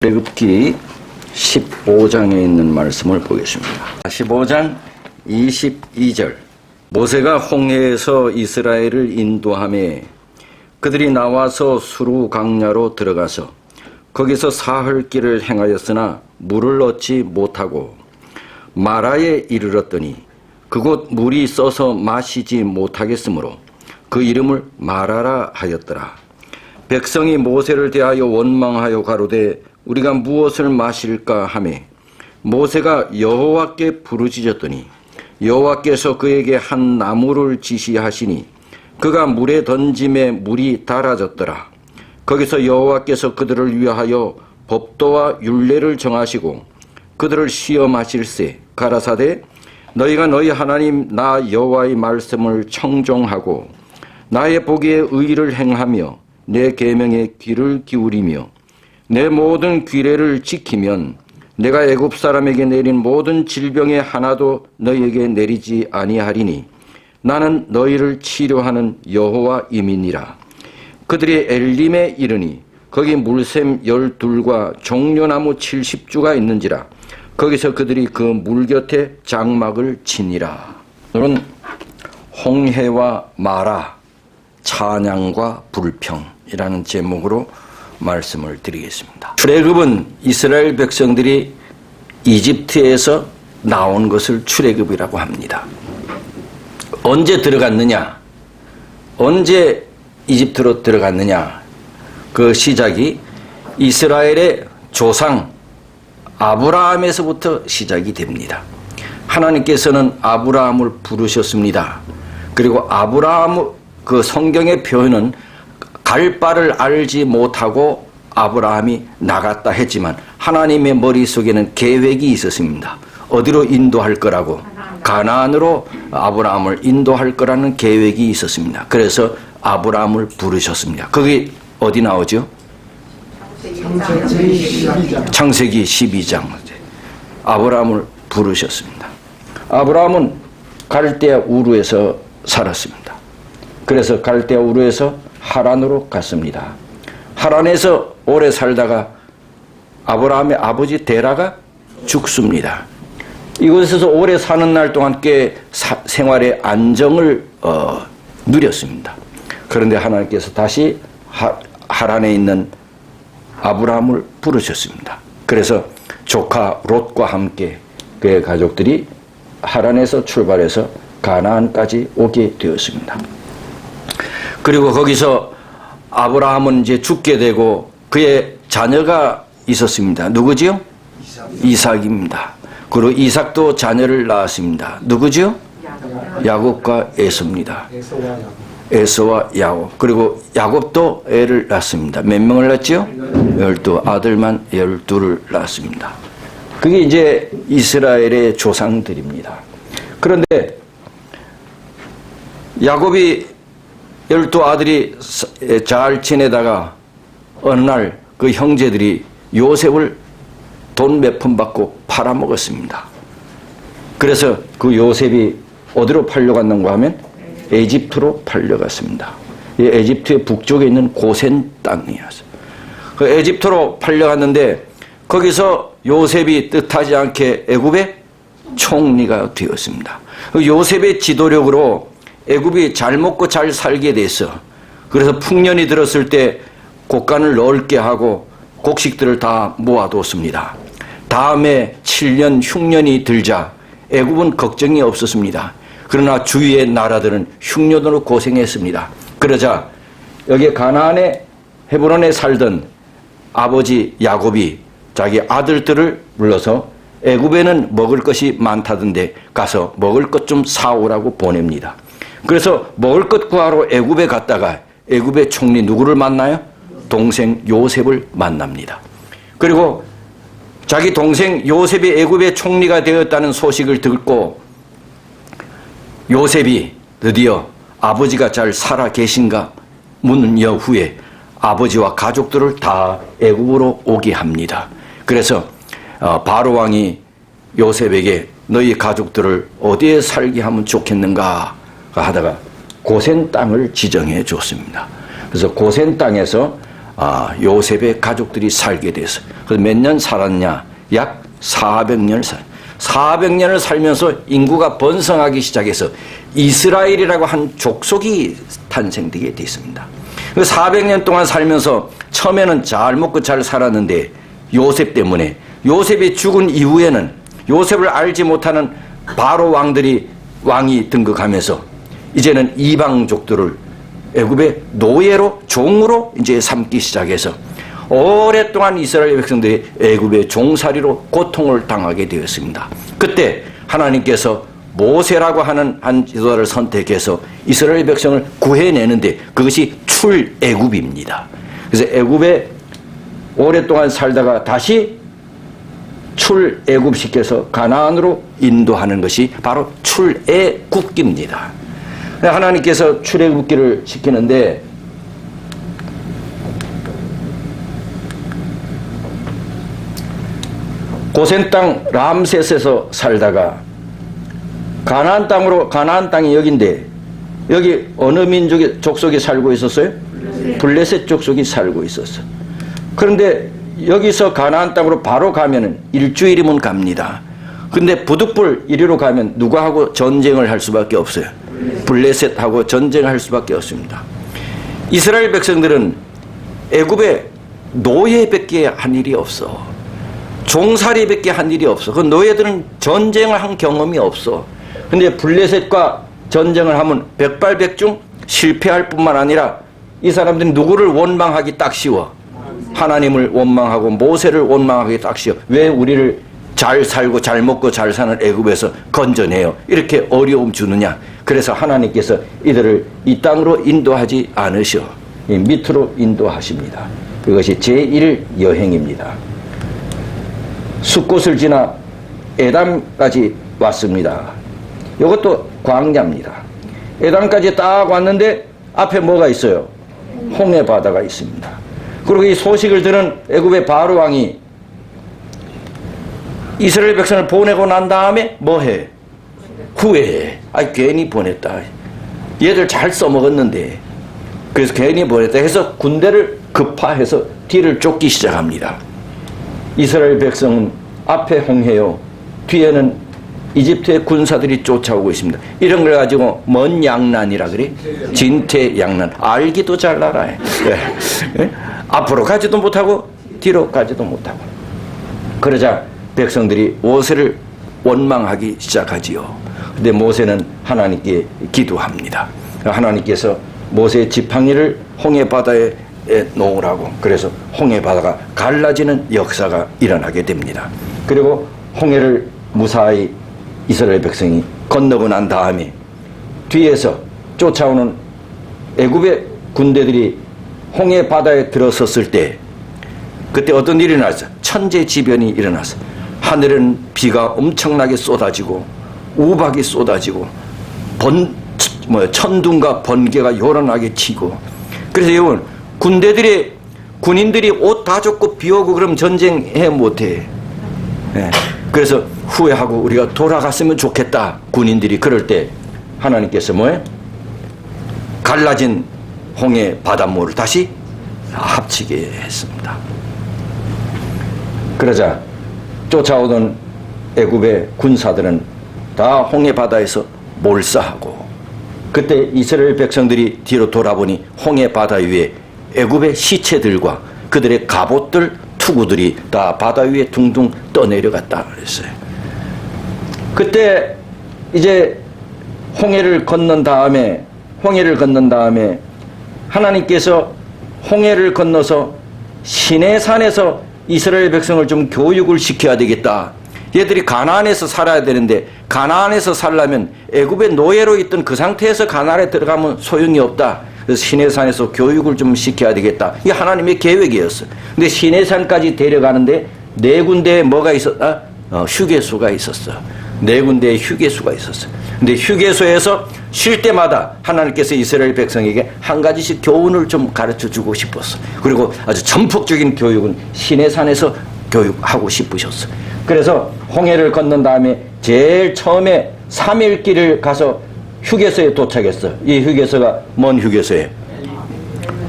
출애굽기 15장에 있는 말씀을 보겠습니다. 15장 22절 모세가 홍해에서 이스라엘을 인도하며 그들이 나와서 수루 강야로 들어가서 거기서 사흘 길을 행하였으나 물을 얻지 못하고 마라에 이르렀더니 그곳 물이 써서 마시지 못하겠으므로 그 이름을 마라라 하였더라. 백성이 모세를 대하여 원망하여 가로되 우리가 무엇을 마실까 하며 모세가 여호와께 부르짖었더니 여호와께서 그에게 한 나무를 지시하시니 그가 물에 던짐에 물이 달아졌더라. 거기서 여호와께서 그들을 위하여 법도와 율례를 정하시고 그들을 시험하실세 가라사대 너희가 너희 하나님 나 여호와의 말씀을 청종하고 나의 보기에 의를 행하며 내 계명에 귀를 기울이며 내 모든 규례를 지키면 내가 애굽 사람에게 내린 모든 질병에 하나도 너희에게 내리지 아니하리니 나는 너희를 치료하는 여호와임이니라. 그들이 엘림에 이르니 거기 물샘 12과 종려나무 70주가 있는지라. 거기서 그들이 그 물 곁에 장막을 치니라. 오늘은 홍해와 마라, 찬양과 불평이라는 제목으로 말씀을 드리겠습니다. 출애굽은 이스라엘 백성들이 이집트에서 나온 것을 출애굽이라고 합니다. 언제 들어갔느냐? 언제 이집트로 들어갔느냐? 그 시작이 이스라엘의 조상 아브라함에서부터 시작이 됩니다. 하나님께서는 아브라함을 부르셨습니다. 그리고 아브라함 그 성경의 표현은 갈 바를 알지 못하고 아브라함이 나갔다 했지만 하나님의 머릿속에는 계획이 있었습니다. 어디로 인도할 거라고? 가나안으로 아브라함을 인도할 거라는 계획이 있었습니다. 그래서 아브라함을 부르셨습니다. 거기 어디 나오죠? 창세기 12장. 아브라함을 부르셨습니다. 아브라함은 갈대아 우르에서 살았습니다. 그래서 갈대아 우르에서 하란으로 갔습니다. 하란에서 오래 살다가 아브라함의 아버지 데라가 죽습니다. 이곳에서 오래 사는 날 동안 꽤 생활의 안정을 누렸습니다. 그런데 하나님께서 다시 하란에 있는 아브라함을 부르셨습니다. 그래서 조카 롯과 함께 그의 가족들이 하란에서 출발해서 가나안까지 오게 되었습니다. 그리고 거기서 아브라함은 이제 죽게 되고 그의 자녀가 있었습니다. 누구지요? 이삭입니다. 그리고 이삭도 자녀를 낳았습니다. 누구지요? 야곱과 에서입니다. 에서와 야곱. 그리고 야곱도 애를 낳습니다. 몇 명을 낳지요? 12. 아들만 12를 낳습니다. 그게 이제 이스라엘의 조상들입니다. 그런데 야곱이 12아들이 잘 지내다가 어느 날 그 형제들이 요셉을 돈 몇 푼 받고 팔아먹었습니다. 그래서 그 요셉이 어디로 팔려갔는가 하면 에집트로 팔려갔습니다. 이 에집트의 북쪽에 있는 고센 땅이었어요. 그 에집트로 팔려갔는데 거기서 요셉이 뜻하지 않게 애굽의 총리가 되었습니다. 그 요셉의 지도력으로 애굽이 잘 먹고 잘 살게 됐어. 그래서 풍년이 들었을 때 곡간을 넓게 하고 곡식들을 다 모아뒀습니다. 다음에 7년 흉년이 들자 애굽은 걱정이 없었습니다. 그러나 주위의 나라들은 흉년으로 고생했습니다. 그러자 여기 가나안의 헤브론에 살던 아버지 야곱이 자기 아들들을 불러서 애굽에는 먹을 것이 많다던데 가서 먹을 것 좀 사오라고 보냅니다. 그래서 먹을 것 구하러 애굽에 갔다가 애굽의 총리 누구를 만나요? 동생 요셉을 만납니다. 그리고 자기 동생 요셉이 애굽의 총리가 되었다는 소식을 듣고 요셉이 드디어 아버지가 잘 살아 계신가 묻는 여후에 아버지와 가족들을 다 애굽으로 오게 합니다. 그래서 바로 왕이 요셉에게 너희 가족들을 어디에 살게 하면 좋겠는가 하다가 고센 땅을 지정해 줬습니다. 그래서 고센 땅에서 요셉의 가족들이 살게 됐어요. 그래서 몇 년 살았냐? 약 400년을 400년을 살면서 인구가 번성하기 시작해서 이스라엘이라고 한 족속이 탄생되게 되어 있습니다. 400년 동안 살면서 처음에는 잘 먹고 잘 살았는데 요셉 때문에, 요셉이 죽은 이후에는 요셉을 알지 못하는 바로 왕이 등극하면서 이제는 이방족들을 애굽의 노예로, 종으로 이제 삼기 시작해서 오랫동안 이스라엘 백성들이 애굽의 종살이로 고통을 당하게 되었습니다. 그때 하나님께서 모세라고 하는 한 지도자를 선택해서 이스라엘 백성을 구해내는데 그것이 출애굽입니다. 그래서 애굽에 오랫동안 살다가 다시 출애굽시켜서 가나안으로 인도하는 것이 바로 출애굽기입니다. 하나님께서 출애굽기를 시키는데 고센 땅 람셋에서 살다가 가나안 땅이 여기인데 여기 어느 민족의 족속이 살고 있었어요? 블레셋 족속이 살고 있었어. 그런데 여기서 가나안 땅으로 바로 가면은 일주일이면 갑니다. 근데 부득불 이리로 가면 누구하고 전쟁을 할 수밖에 없어요. 블레셋하고 전쟁할 수밖에 없습니다. 이스라엘 백성들은 애굽에 노예밖에 한 일이 없어. 종살이밖에 한 일이 없어. 그 노예들은 전쟁을 한 경험이 없어. 근데 블레셋과 전쟁을 하면 백발백중 실패할 뿐만 아니라 이 사람들이 누구를 원망하기 딱 쉬워? 하나님을 원망하고 모세를 원망하기 딱 쉬워. 왜 우리를 잘 살고 잘 먹고 잘 사는 애굽에서 건져내요? 이렇게 어려움 주느냐? 그래서 하나님께서 이들을 이 땅으로 인도하지 않으셔. 이 밑으로 인도하십니다. 그것이 제1 여행입니다. 숫곳을 지나 에담까지 왔습니다. 이것도 광야입니다. 에담까지 딱 왔는데 앞에 뭐가 있어요? 홍해 바다가 있습니다. 그리고 이 소식을 들은 애굽의 바로 왕이 이스라엘 백성을 보내고 난 다음에 뭐해? 후회해. 괜히 보냈다. 얘들 잘 써먹었는데. 그래서 괜히 보냈다 해서 군대를 급파해서 뒤를 쫓기 시작합니다. 이스라엘 백성은 앞에 홍해요, 뒤에는 이집트의 군사들이 쫓아오고 있습니다. 이런 걸 가지고 먼 양난이라 그래? 진퇴양난. 알기도 잘 알아요. 앞으로 가지도 못하고 뒤로 가지도 못하고. 그러자 백성들이 모세를 원망하기 시작하지요. 근데 모세는 하나님께 기도합니다. 하나님께서 모세의 지팡이를 홍해 바다에 놓으라고. 그래서 홍해 바다가 갈라지는 역사가 일어나게 됩니다. 그리고 홍해를 무사히 이스라엘 백성이 건너고 난 다음에 뒤에서 쫓아오는 애굽의 군대들이 홍해 바다에 들어섰을 때 그때 어떤 일이 일어났어? 천재지변이 일어났어. 하늘은 비가 엄청나게 쏟아지고 우박이 쏟아지고 천둥과 번개가 요란하게 치고. 그래서 이건 군인들이 옷 다 젖고 비 오고 그럼 전쟁해 못해. 그래서 후회하고 우리가 돌아갔으면 좋겠다. 군인들이 그럴 때 하나님께서 뭐해? 갈라진 홍해 바닷물을 다시 합치게 했습니다. 그러자 쫓아오던 애굽의 군사들은 다 홍해 바다에서 몰사하고, 그때 이스라엘 백성들이 뒤로 돌아보니 홍해 바다 위에 애굽의 시체들과 그들의 갑옷들, 투구들이 다 바다 위에 둥둥 떠내려갔다 그랬어요. 그때 이제 홍해를 건넌 다음에 하나님께서 홍해를 건너서 시내산에서 이스라엘 백성을 좀 교육을 시켜야 되겠다. 얘들이 가나안에서 살아야 되는데 가나안에서 살려면 애굽의 노예로 있던 그 상태에서 가나안에 들어가면 소용이 없다. 그래서 시내산에서 교육을 좀 시켜야 되겠다. 이게 하나님의 계획이었어. 근데 시내산까지 데려가는데 4군데에 뭐가 있었다? 휴게소가 있었어. 4군데에 휴게소가 있었어. 근데 휴게소에서 쉴 때마다 하나님께서 이스라엘 백성에게 한 가지씩 교훈을 좀 가르쳐 주고 싶었어. 그리고 아주 전폭적인 교육은 시내산에서 교육하고 싶으셨어. 그래서 홍해를 건넌 다음에 제일 처음에 3일 길을 가서 휴게소에 도착했어. 이 휴게소가 뭔 휴게소예요?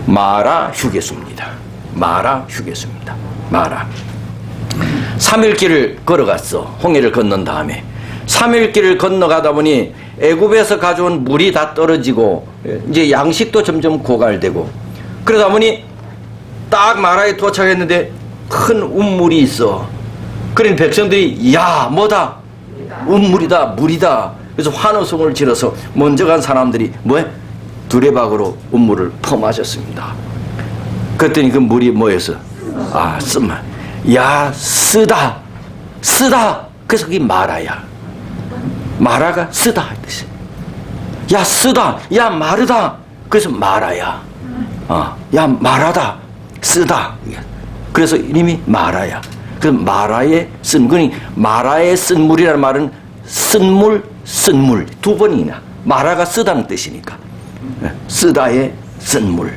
마라 휴게소입니다. 마라 휴게소입니다. 마라. 3일 길을 걸어갔어. 홍해를 건넌 다음에 3일 길을 건너가다 보니 애굽에서 가져온 물이 다 떨어지고 이제 양식도 점점 고갈되고 그러다 보니 딱 마라에 도착했는데 큰 운물이 있어. 그런 백성들이 야 뭐다? 운물이다 물이다. 그래서 환호성을 지르서 먼저 간 사람들이 뭐해? 두레박으로 운물을 퍼마셨습니다. 그랬더니 그 물이 뭐였어? 아 쓴말. 야 쓰다 쓰다. 그래서 그게 마라야. 마라가 쓰다 뜻이. 야 쓰다 야 마르다. 그래서 마라야. 야 마라다 쓰다. 그래서 이름이 마라야. 그래서 마라의 쓴물이 마라의 쓴물이라는 말은 쓴물 쓴물 두 번이나 마라가 쓰다는 뜻이니까 쓰다의 쓴물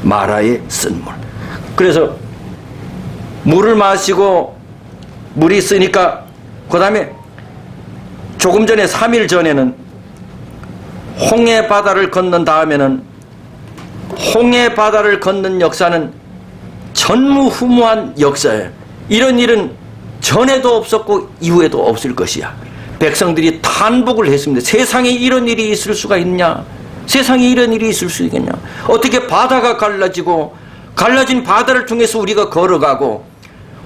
마라의 쓴물. 그래서 물을 마시고 물이 쓰니까 그 다음에 조금 전에 3일 전에는 홍해 바다를 건넌 다음에는 홍해 바다를 건넌 역사는 전무후무한 역사예요. 이런 일은 전에도 없었고 이후에도 없을 것이야. 백성들이 탄복을 했습니다. 세상에 이런 일이 있을 수가 있냐? 세상에 이런 일이 있을 수 있겠냐? 어떻게 바다가 갈라지고 갈라진 바다를 통해서 우리가 걸어가고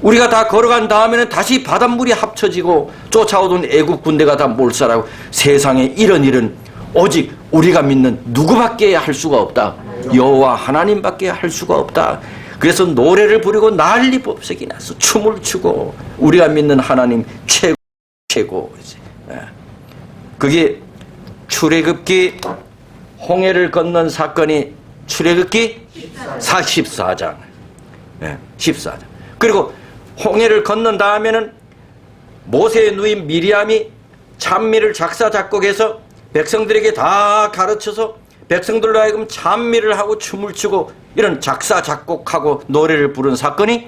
우리가 다 걸어간 다음에는 다시 바닷물이 합쳐지고 쫓아오던 애국 군대가 다 몰살하고 세상에 이런 일은 오직 우리가 믿는 누구밖에 할 수가 없다. 여호와 하나님밖에 할 수가 없다. 그래서 노래를 부르고 난리법석이 나서 춤을 추고 우리가 믿는 하나님 최고. 그게 출애굽기 홍해를 건넌 사건이 출애굽기 14장. 14장. 그리고 홍해를 건넌 다음에는 모세의 누인 미리암이 찬미를 작사 작곡해서 백성들에게 다 가르쳐서 백성들로 하여금 찬미를 하고 춤을 추고 이런 작사 작곡하고 노래를 부른 사건이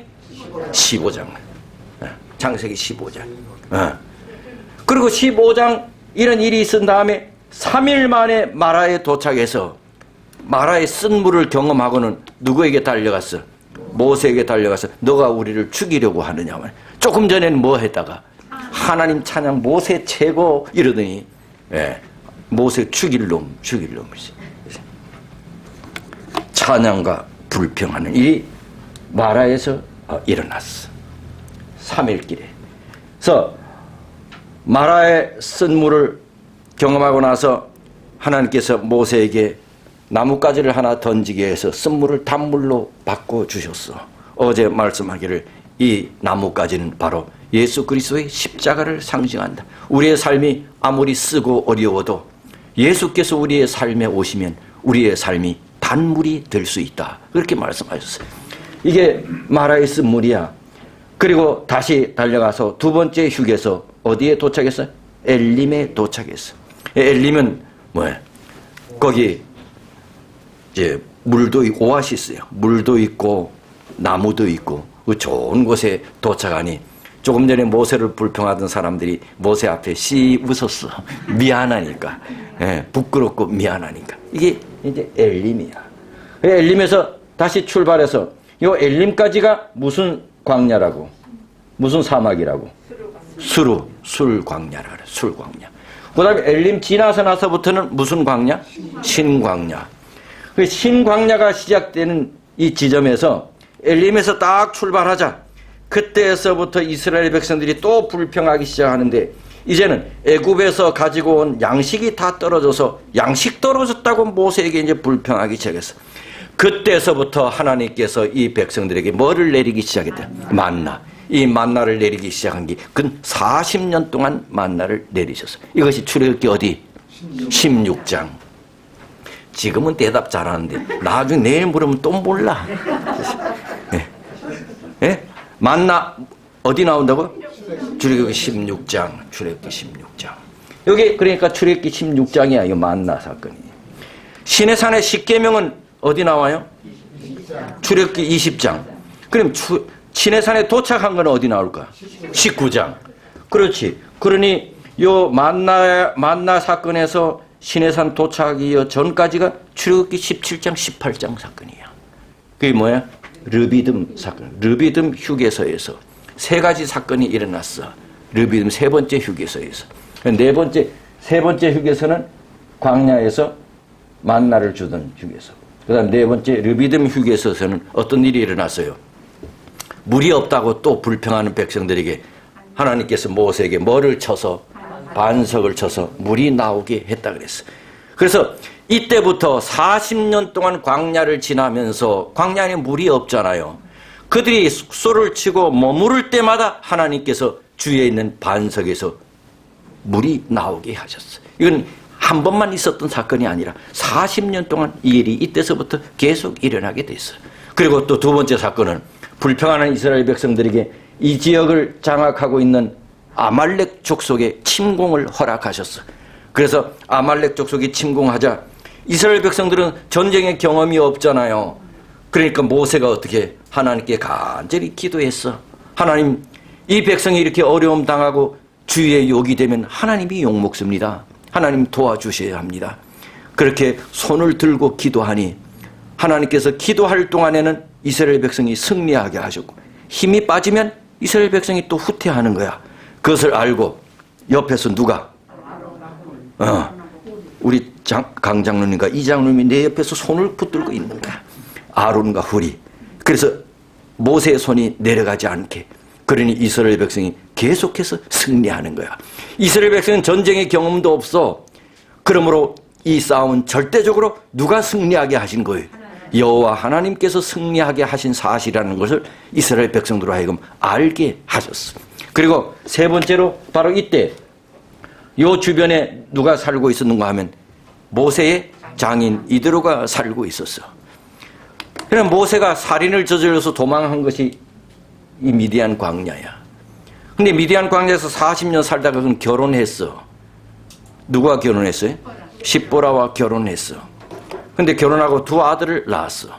15장. 창세기 15장. 그리고 15장 이런 일이 있은 다음에 3일 만에 마라에 도착해서 마라의 쓴물을 경험하고는 누구에게 달려갔어? 모세에게 달려가서 너가 우리를 죽이려고 하느냐 말이야. 조금 전에는 뭐 했다가 하나님 찬양 모세 최고 이러더니 모세 죽일 놈이지. 찬양과 불평하는 일이 마라에서 일어났어. 3일 길에. 그래서 마라의 쓴물을 경험하고 나서 하나님께서 모세에게 나뭇가지를 하나 던지게 해서 쓴물을 단물로 바꿔주셨어. 어제 말씀하기를 이 나뭇가지는 바로 예수 그리스도의 십자가를 상징한다. 우리의 삶이 아무리 쓰고 어려워도 예수께서 우리의 삶에 오시면 우리의 삶이 단물이 될 수 있다. 그렇게 말씀하셨어요. 이게 마라의 쓴물이야. 그리고 다시 달려가서 두 번째 휴게소 어디에 도착했어? 엘림에 도착했어. 엘림은 뭐야? 거기 이제 물도 있고 오아시스예요. 물도 있고 나무도 있고 그 좋은 곳에 도착하니 조금 전에 모세를 불평하던 사람들이 모세 앞에 씨 웃었어. 미안하니까. 부끄럽고 미안하니까. 이게 이제 엘림이야. 엘림에서 다시 출발해서 요 엘림까지가 무슨 광야라고? 무슨 사막이라고? 술광야라 그래. 술광야. 그 다음에 엘림 지나서 나서부터는 무슨 광야? 신광야. 그 신광야가 시작되는 이 지점에서 엘림에서 딱 출발하자. 그때에서부터 이스라엘 백성들이 또 불평하기 시작하는데 이제는 애굽에서 가지고 온 양식이 다 떨어져서 양식 떨어졌다고 모세에게 이제 불평하기 시작했어. 그때서부터 하나님께서 이 백성들에게 뭐를 내리기 시작했대? 만나. 이 만나를 내리기 시작한 게 근 40년 동안 만나를 내리셨어. 이것이 출애굽기 어디? 16장. 지금은 대답 잘하는데 나중에 내일 물으면 또 몰라. 만나 어디 나온다고? 출애굽기 16장. 출애굽기 16장. 여기 그러니까 출애굽기 16장이야. 이 만나 사건이. 시내산의 십계명은 어디 나와요? 20장. 출애굽기 20장. 그럼 시내산에 도착한 건 어디 나올까? 19장. 그렇지. 그러니 요 만나 사건에서 시내산 도착하기 전까지가 출애굽기 17장, 18장 사건이야. 그게 뭐야? 르비딤 사건, 르비딤 휴게소에서 세 가지 사건이 일어났어. 르비딤 세 번째 휴게소에서. 세 번째 휴게소는 광야에서 만나를 주던 휴게소. 그 다음 네 번째 르비딤 휴게소에서는 어떤 일이 일어났어요? 물이 없다고 또 불평하는 백성들에게 하나님께서 모세에게 뭐를 쳐서? 반석을 쳐서 물이 나오게 했다 그랬어. 그래서 이때부터 40년 동안 광야를 지나면서 광야에 물이 없잖아요. 그들이 숙소를 치고 머무를 때마다 하나님께서 주위에 있는 반석에서 물이 나오게 하셨어요. 이건 한 번만 있었던 사건이 아니라 40년 동안 이 일이 이때서부터 계속 일어나게 됐어요. 그리고 또 두 번째 사건은 불평하는 이스라엘 백성들에게 이 지역을 장악하고 있는 아말렉 족속의 침공을 허락하셨어. 그래서 아말렉 족속이 침공하자 이스라엘 백성들은 전쟁의 경험이 없잖아요. 그러니까 모세가 어떻게 하나님께 간절히 기도했어. 하나님, 이 백성이 이렇게 어려움 당하고 주위에 욕이 되면 하나님이 욕먹습니다. 하나님 도와주셔야 합니다. 그렇게 손을 들고 기도하니 하나님께서 기도할 동안에는 이스라엘 백성이 승리하게 하셨고 힘이 빠지면 이스라엘 백성이 또 후퇴하는 거야. 그것을 알고 옆에서 누가 우리 강 장로님과 이 장로님이 내 옆에서 손을 붙들고 있는 거야. 아론과 훌이. 그래서 모세의 손이 내려가지 않게. 그러니 이스라엘 백성이 계속해서 승리하는 거야. 이스라엘 백성은 전쟁의 경험도 없어. 그러므로 이 싸움은 절대적으로 누가 승리하게 하신 거예요? 여호와 하나님께서 승리하게 하신 사실이라는 것을 이스라엘 백성들로 하여금 알게 하셨어. 그리고 세 번째로 바로 이때 요 주변에 누가 살고 있었는가 하면 모세의 장인 이드로가 살고 있었어. 그럼 모세가 살인을 저질러서 도망한 것이 이 미디안 광야야. 근데 미디안 광야에서 40년 살다가 그는 결혼했어. 누가 결혼했어요? 십보라와 결혼했어. 근데 결혼하고 두 아들을 낳았어.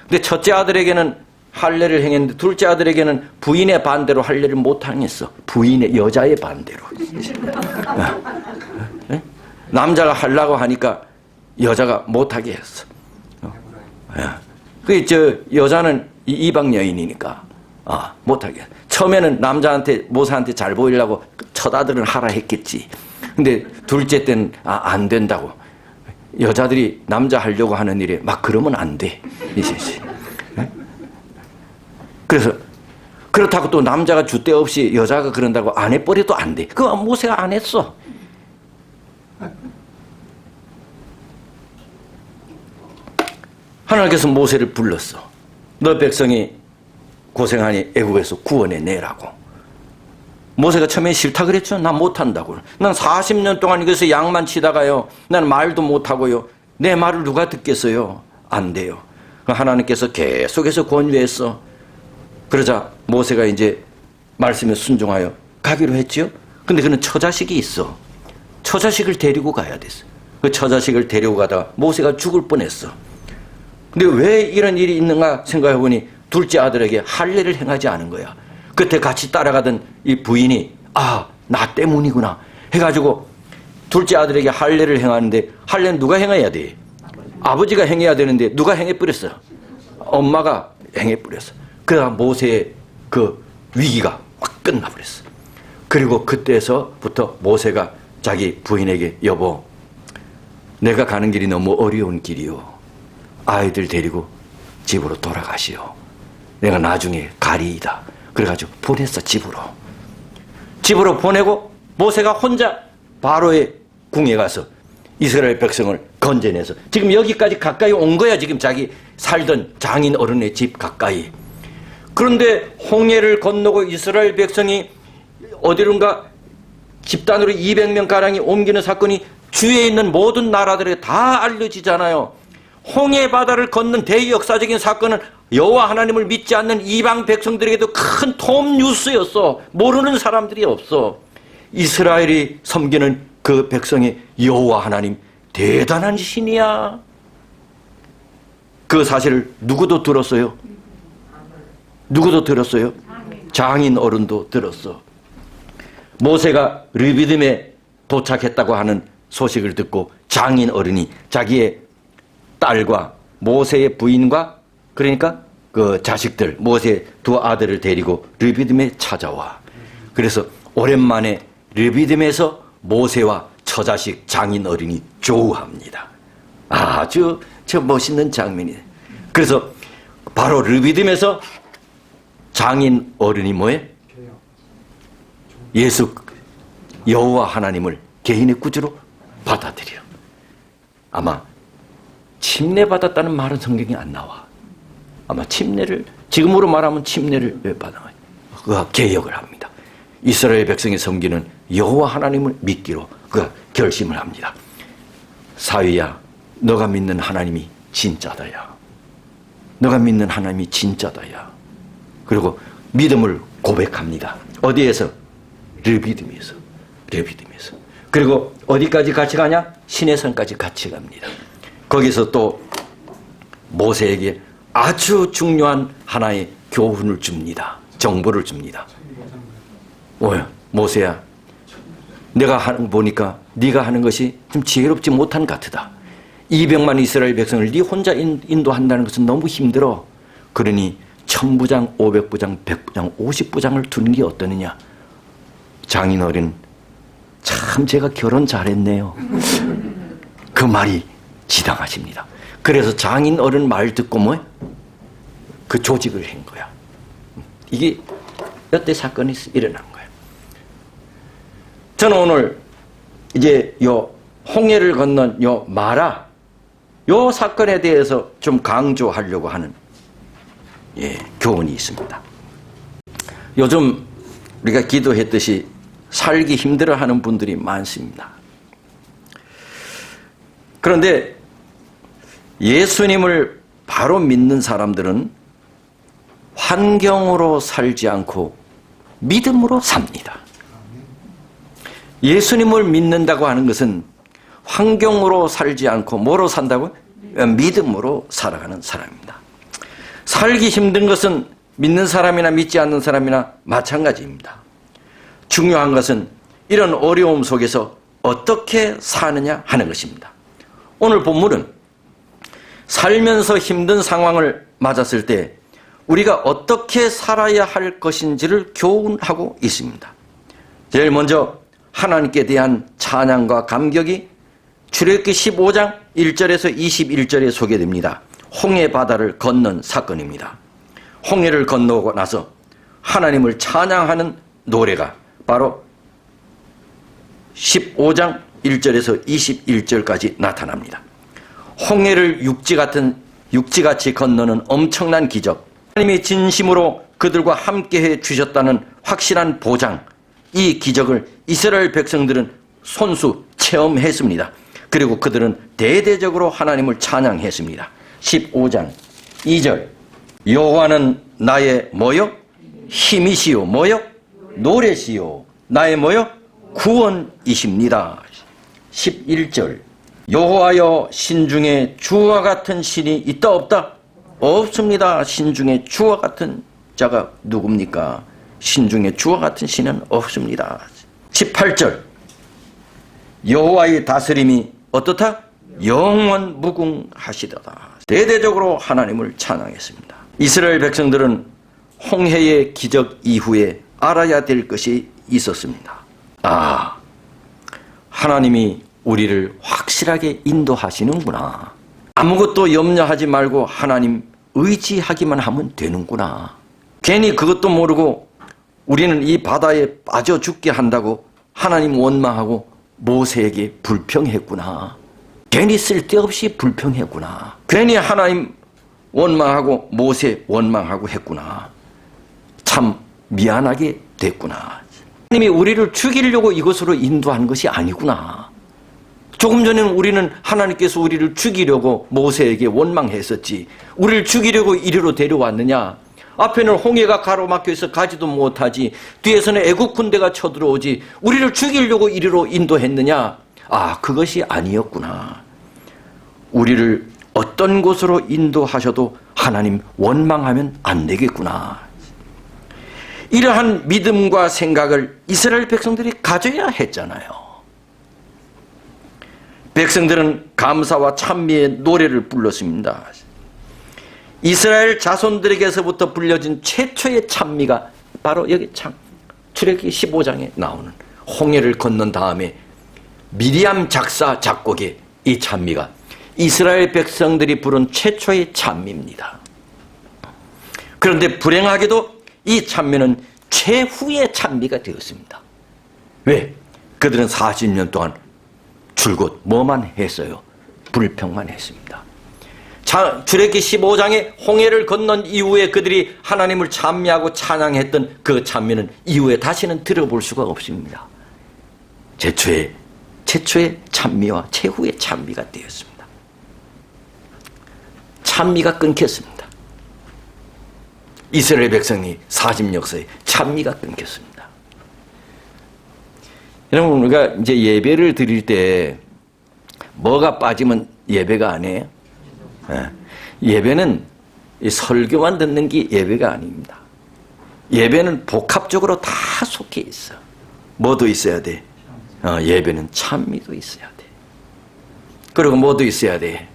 근데 첫째 아들에게는 할례를 행했는데 둘째 아들에게는 부인의 반대로 할례를 못 행했어. 부인의 여자의 반대로. 남자가 하려고 하니까 여자가 못하게 했어. 그 여자는 이방 여인이니까 못하게 했어. 처음에는 남자한테 모세한테 잘 보이려고 첫 아들은 하라 했겠지. 근데 둘째 때는 안 된다고. 여자들이 남자 하려고 하는 일에 막 그러면 안 돼. 이제. 그래서 그렇다고 또 남자가 줏대 없이 여자가 그런다고 안 해버려도 안 돼. 그거 모세가 안 했어. 하나님께서 모세를 불렀어. 너 백성이 고생하니 애국에서 구원해 내라고. 모세가 처음에 싫다 그랬죠. 나 못한다고. 난 40년 동안 이것에 양만 치다가요. 난 말도 못하고요. 내 말을 누가 듣겠어요. 안 돼요. 하나님께서 계속해서 권유했어. 그러자 모세가 이제 말씀에 순종하여 가기로 했죠. 근데 그는 처자식이 있어. 처자식을 데리고 가야 됐어. 그 처자식을 데리고 가다가 모세가 죽을 뻔했어. 근데 왜 이런 일이 있는가 생각해보니 둘째 아들에게 할례를 행하지 않은 거야. 그때 같이 따라가던 이 부인이 나 때문이구나 해가지고 둘째 아들에게 할례를 행하는데 할례는 누가 행해야 돼? 아버지가 행해야 되는데 누가 행해버렸어? 엄마가 행해버렸어. 그러다 모세의 그 위기가 확 끝나버렸어. 그리고 그때서부터 모세가 자기 부인에게 여보, 내가 가는 길이 너무 어려운 길이요. 아이들 데리고 집으로 돌아가시오. 내가 나중에 가리이다. 그래가지고 보냈어. 집으로 보내고 모세가 혼자 바로의 궁에 가서 이스라엘 백성을 건져내서 지금 여기까지 가까이 온 거야. 지금 자기 살던 장인 어른의 집 가까이. 그런데 홍해를 건너고 이스라엘 백성이 어디론가 집단으로 200명가량이 옮기는 사건이 주위에 있는 모든 나라들에 다 알려지잖아요. 홍해 바다를 걷는 대역사적인 사건은 여호와 하나님을 믿지 않는 이방 백성들에게도 큰 톱 뉴스였어. 모르는 사람들이 없어. 이스라엘이 섬기는 그 백성의 여호와 하나님 대단한 신이야. 그 사실을 누구도 들었어요? 누구도 들었어요? 장인 어른도 들었어. 모세가 르비딤에 도착했다고 하는 소식을 듣고 장인 어른이 자기의 딸과 모세의 부인과 그러니까 그 자식들, 모세 두 아들을 데리고 르비딤에 찾아와. 그래서 오랜만에 르비딤에서 모세와 처자식 장인 어른이 조우합니다. 아주 저 멋있는 장면이에요. 그래서 바로 르비딤에서 장인 어른이 뭐예요? 예수 여호와 하나님을 개인의 구주로 받아들여. 아마 침례받았다는 말은 성경에 안 나와. 아마 침례를, 지금으로 말하면 침례를 왜 받아요? 그가 개혁을 합니다. 이스라엘 백성이 섬기는 여호와 하나님을 믿기로 그가 결심을 합니다. 사위야, 너가 믿는 하나님이 진짜다야. 너가 믿는 하나님이 진짜다야. 그리고 믿음을 고백합니다. 어디에서? 르비딤에서. 르비딤에서. 그리고 어디까지 같이 가냐? 시내산까지 같이 갑니다. 거기서 또 모세에게 아주 중요한 하나의 교훈을 줍니다. 정보를 줍니다. 뭐야? 모세야, 내가 하는 보니까 네가 하는 것이 좀 지혜롭지 못한 것 같다. 200만 이스라엘 백성을 네 혼자 인도한다는 것은 너무 힘들어. 그러니 1000부장, 500부장, 100부장, 50부장을 두는 게 어떠느냐. 장인어른, 참 제가 결혼 잘했네요. 그 말이 지당하십니다. 그래서 장인어른 말 듣고 뭐? 그 조직을 한 거야. 이게 몇 대 사건이 일어난 거예요. 저는 오늘 이제 요 홍해를 건넌 요 마라 요 사건에 대해서 좀 강조하려고 하는 교훈이 있습니다. 요즘 우리가 기도했듯이 살기 힘들어하는 분들이 많습니다. 그런데 예수님을 바로 믿는 사람들은 환경으로 살지 않고 믿음으로 삽니다. 예수님을 믿는다고 하는 것은 환경으로 살지 않고 뭐로 산다고? 믿음으로 살아가는 사람입니다. 살기 힘든 것은 믿는 사람이나 믿지 않는 사람이나 마찬가지입니다. 중요한 것은 이런 어려움 속에서 어떻게 사느냐 하는 것입니다. 오늘 본문은 살면서 힘든 상황을 맞았을 때 우리가 어떻게 살아야 할 것인지를 교훈하고 있습니다. 제일 먼저 하나님께 대한 찬양과 감격이 출애굽기 15장 1절에서 21절에 소개됩니다. 홍해 바다를 건넌 사건입니다. 홍해를 건너고 나서 하나님을 찬양하는 노래가 바로 15장 1절에서 21절까지 나타납니다. 홍해를 육지같이 건너는 엄청난 기적, 하나님이 진심으로 그들과 함께해 주셨다는 확실한 보장, 이 기적을 이스라엘 백성들은 손수 체험했습니다. 그리고 그들은 대대적으로 하나님을 찬양했습니다. 15장 2절 여호와는 나의 뭐요? 힘이시요 뭐요? 노래시요 나의 뭐요? 구원이십니다. 11절 여호와여 신중에 주와 같은 신이 있다 없다? 없습니다. 신중에 주와 같은 자가 누굽니까? 신중에 주와 같은 신은 없습니다. 18절 여호와의 다스림이 어떻다? 영원 무궁하시도다. 대대적으로 하나님을 찬양했습니다. 이스라엘 백성들은 홍해의 기적 이후에 알아야 될 것이 있었습니다. 하나님이 우리를 확실하게 인도하시는구나. 아무것도 염려하지 말고 하나님 의지하기만 하면 되는구나. 괜히 그것도 모르고 우리는 이 바다에 빠져 죽게 한다고 하나님 원망하고 모세에게 불평했구나. 괜히 쓸데없이 불평했구나. 괜히 하나님 원망하고 모세 원망하고 했구나. 참 미안하게 됐구나. 하나님이 우리를 죽이려고 이것으로 인도한 것이 아니구나. 조금 전에는 우리는 하나님께서 우리를 죽이려고 모세에게 원망했었지, 우리를 죽이려고 이리로 데려왔느냐? 앞에는 홍해가 가로막혀서 가지도 못하지, 뒤에서는 애국 군대가 쳐들어오지, 우리를 죽이려고 이리로 인도했느냐? 그것이 아니었구나. 우리를 어떤 곳으로 인도하셔도 하나님 원망하면 안 되겠구나. 이러한 믿음과 생각을 이스라엘 백성들이 가져야 했잖아요. 백성들은 감사와 찬미의 노래를 불렀습니다. 이스라엘 자손들에게서부터 불려진 최초의 찬미가 바로 여기 출애굽기 15장에 나오는 홍해를 건넌 다음에 미리암 작사 작곡의 이 찬미가 이스라엘 백성들이 부른 최초의 찬미입니다. 그런데 불행하게도 이 찬미는 최후의 찬미가 되었습니다. 왜? 그들은 40년 동안 줄곧 뭐만 했어요? 불평만 했습니다. 출애굽기 15장에 홍해를 건넌 이후에 그들이 하나님을 찬미하고 찬양했던 그 찬미는 이후에 다시는 들어볼 수가 없습니다. 최초의 찬미와 최후의 찬미가 되었습니다. 찬미가 끊겼습니다. 이스라엘 백성이 40역사에 찬미가 끊겼습니다. 여러분, 우리가 이제 예배를 드릴 때 뭐가 빠지면 예배가 아니에요? 예배는 설교만 듣는 게 예배가 아닙니다. 예배는 복합적으로 다 속해 있어. 뭐도 있어야 돼? 예배는 찬미도 있어야 돼. 그리고 뭐도 있어야 돼?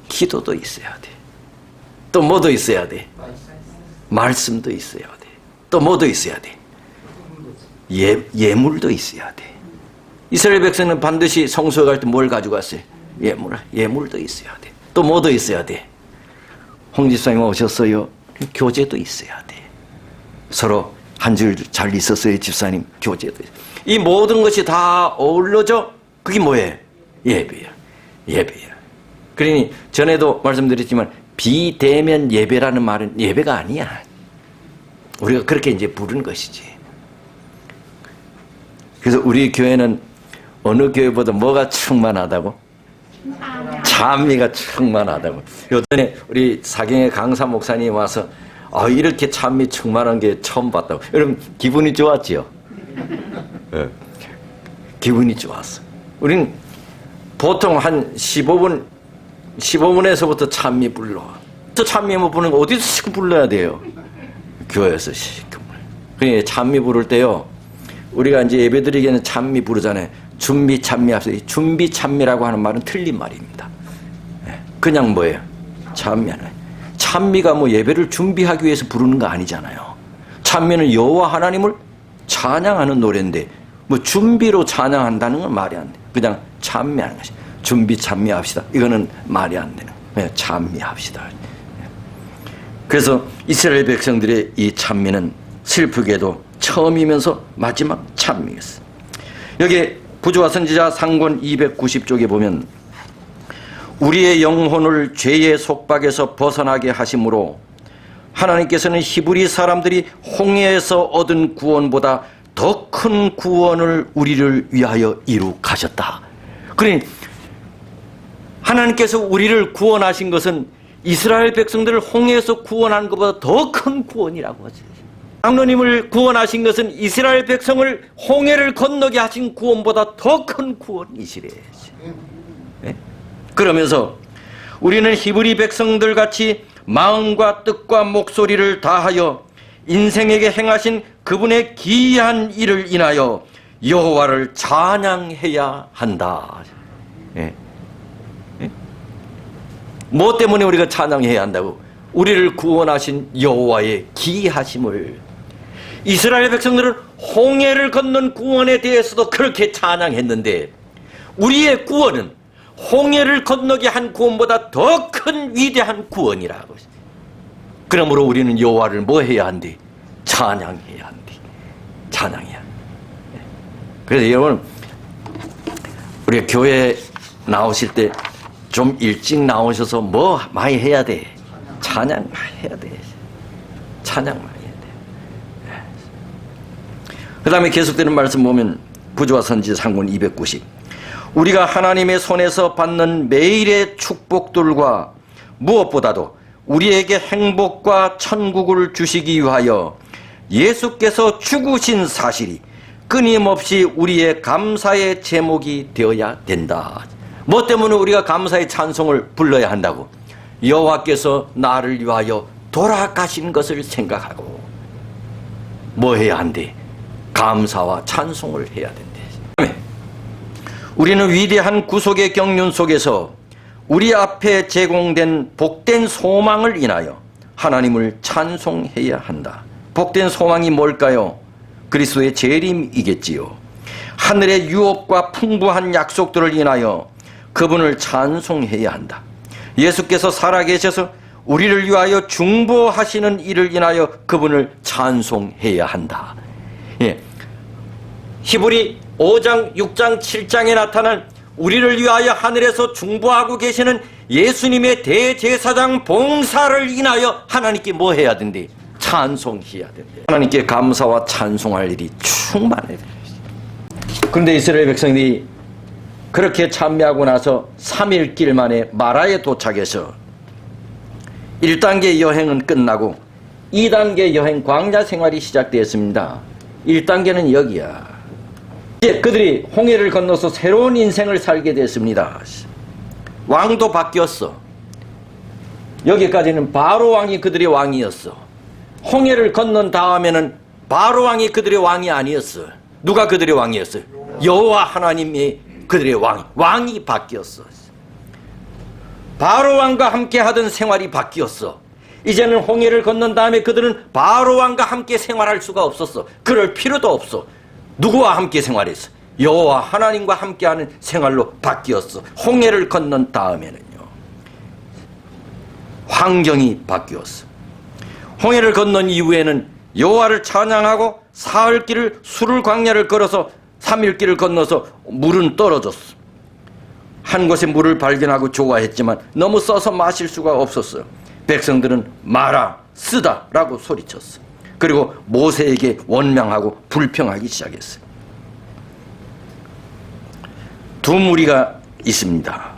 기도도 있어야 돼. 또 뭐도 있어야 돼? 말씀도 있어야 돼. 또 뭐도 있어야 돼? 예물도 있어야 돼. 이스라엘 백성은 반드시 성소에 갈 때 뭘 가지고 갔어요? 예물도 있어야 돼. 또 뭐도 있어야 돼? 홍 집사님 오셨어요? 교제도 있어야 돼. 서로 한 줄 잘 있었어요, 집사님? 교제도 있어요. 이 모든 것이 다 어울러져 그게 뭐예요? 예배야. 그러니 전에도 말씀드렸지만 비대면 예배라는 말은 예배가 아니야. 우리가 그렇게 이제 부르는 것이지. 그래서 우리 교회는 어느 교회보다 뭐가 충만하다고? 찬미가 충만하다고. 요전에 우리 사경의 강사 목사님 와서 이렇게 찬미 충만한 게 처음 봤다고. 여러분 기분이 좋았지요? 네. 기분이 좋았어. 우리는 보통 한 15분에서부터 찬미 불러. 또 찬미 못 부르는 거 어디서 시큼 불러야 돼요? 교회에서 시큼. 그러니까 찬미 부를 때요. 우리가 이제 예배드리기에는 찬미 부르잖아요. 준비 찬미 합시다. 준비 찬미라고 하는 말은 틀린 말입니다. 그냥 뭐예요? 찬미하는. 찬미가 뭐 예배를 준비하기 위해서 부르는 거 아니잖아요. 찬미는 여호와 하나님을 찬양하는 노래인데 뭐 준비로 찬양한다는 건 말이 안 돼. 그냥 찬미하는 것이. 준비 찬미합시다. 이거는 말이 안 되는 거예요. 찬미합시다. 그래서 이스라엘 백성들의 이 찬미는 슬프게도 처음이면서 마지막 찬미였어요. 여기 부조와 선지자 상권 290쪽에 보면 우리의 영혼을 죄의 속박에서 벗어나게 하심으로 하나님께서는 히브리 사람들이 홍해에서 얻은 구원보다 더 큰 구원을 우리를 위하여 이룩하셨다. 그러니 하나님께서 우리를 구원하신 것은 이스라엘 백성들을 홍해에서 구원한 것보다 더 큰 구원이라고 하죠. 장로님을 구원하신 것은 이스라엘 백성을 홍해를 건너게 하신 구원보다 더 큰 구원이시래. 네? 그러면서 우리는 히브리 백성들 같이 마음과 뜻과 목소리를 다하여 인생에게 행하신 그분의 기이한 일을 인하여 여호와를 찬양해야 한다. 네? 네? 뭐 때문에 우리가 찬양해야 한다고? 우리를 구원하신 여호와의 기이하심을. 이스라엘 백성들은 홍해를 건넌 구원에 대해서도 그렇게 찬양했는데 우리의 구원은 홍해를 건너게 한 구원보다 더 큰 위대한 구원이라고. 그러므로 우리는 여호와를 뭐 해야 한디? 찬양해야 한디. 찬양해야. 그래서 여러분 우리 교회 나오실 때 좀 일찍 나오셔서 뭐 많이 해야 돼? 찬양 많이 해야 돼. 찬양 많이 해야 돼. 그 다음에 계속되는 말씀 보면 부조와 선지 상권 290 우리가 하나님의 손에서 받는 매일의 축복들과 무엇보다도 우리에게 행복과 천국을 주시기 위하여 예수께서 죽으신 사실이 끊임없이 우리의 감사의 제목이 되어야 된다. 뭐 때문에 우리가 감사의 찬송을 불러야 한다고? 여호와께서 나를 위하여 돌아가신 것을 생각하고 뭐 해야 한대? 감사와 찬송을 해야 된대. 우리는 위대한 구속의 경륜 속에서 우리 앞에 제공된 복된 소망을 인하여 하나님을 찬송해야 한다. 복된 소망이 뭘까요? 그리스도의 재림이겠지요. 하늘의 유업과 풍부한 약속들을 인하여 그분을 찬송해야 한다. 예수께서 살아계셔서 우리를 위하여 중보하시는 일을 인하여 그분을 찬송해야 한다. 예. 히브리 5장, 6장, 7장에 나타난 우리를 위하여 하늘에서 중보하고 계시는 예수님의 대제사장 봉사를 인하여 하나님께 뭐 해야 된대? 찬송해야 된대. 하나님께 감사와 찬송할 일이 충만해야 돼. 그런데 이스라엘 백성들이 그렇게 참배하고 나서 3일 길 만에 마라에 도착해서 1단계 여행은 끝나고 2단계 여행 광야 생활이 시작되었습니다. 1단계는 여기야. 이제 그들이 홍해를 건너서 새로운 인생을 살게 됐습니다. 왕도 바뀌었어. 여기까지는 바로 왕이 그들의 왕이었어. 홍해를 건넌 다음에는 바로 왕이 그들의 왕이 아니었어. 누가 그들의 왕이었어요? 여호와 하나님이 그들의 왕이 바뀌었어. 바로 왕과 함께 하던 생활이 바뀌었어. 이제는 홍해를 건넌 다음에 그들은 바로 왕과 함께 생활할 수가 없었어. 그럴 필요도 없어. 누구와 함께 생활했어? 여호와 하나님과 함께하는 생활로 바뀌었어. 홍해를 건넌 다음에는요. 환경이 바뀌었어. 홍해를 건넌 이후에는 여호와를 찬양하고 사흘 길을 수를 광야를 걸어서 3일 길을 건너서 물은 떨어졌어. 한 곳에 물을 발견하고 좋아했지만 너무 써서 마실 수가 없었어요. 백성들은 마라, 쓰다 라고 소리쳤어. 그리고 모세에게 원망하고 불평하기 시작했어요. 두 무리가 있습니다.